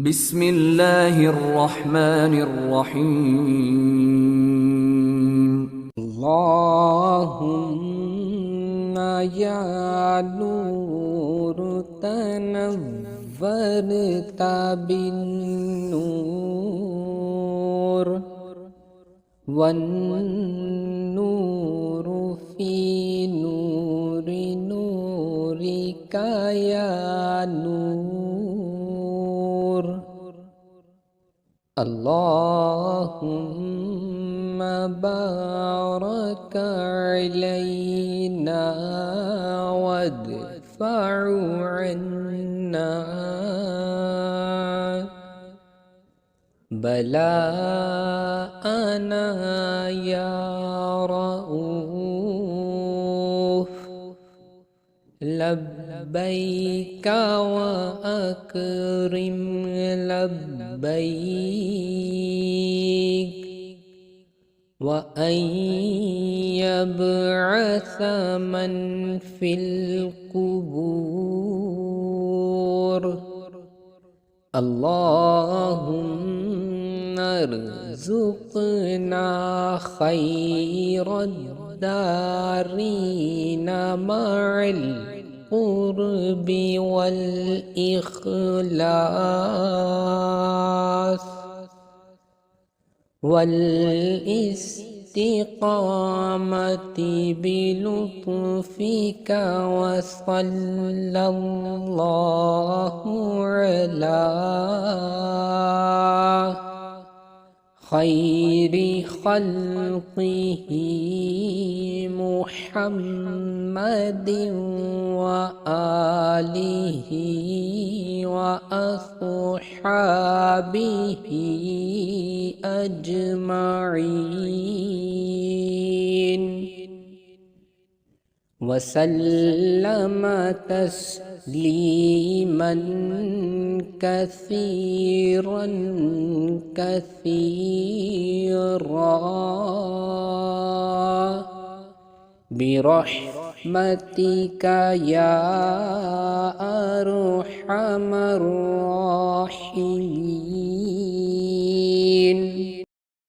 بسم الله الرحمن الرحيم. اللهم يا نور تنورت بالنور والنور في نور نورك يا نور. اللهم بارك علينا وادفع عنا بلاءنا يا رؤوف. لبيك وأكرم لبيك وأن يبعث من في القبور. اللهم ارزقنا خير الدارين مع القرب والإخلاص والاستقامة بلطفك. وصلى الله على خير خلقه محمد وآله وأصحابه أجمعين وسلم تسليما كثيرا برحمتك يا أرحم الراحمين.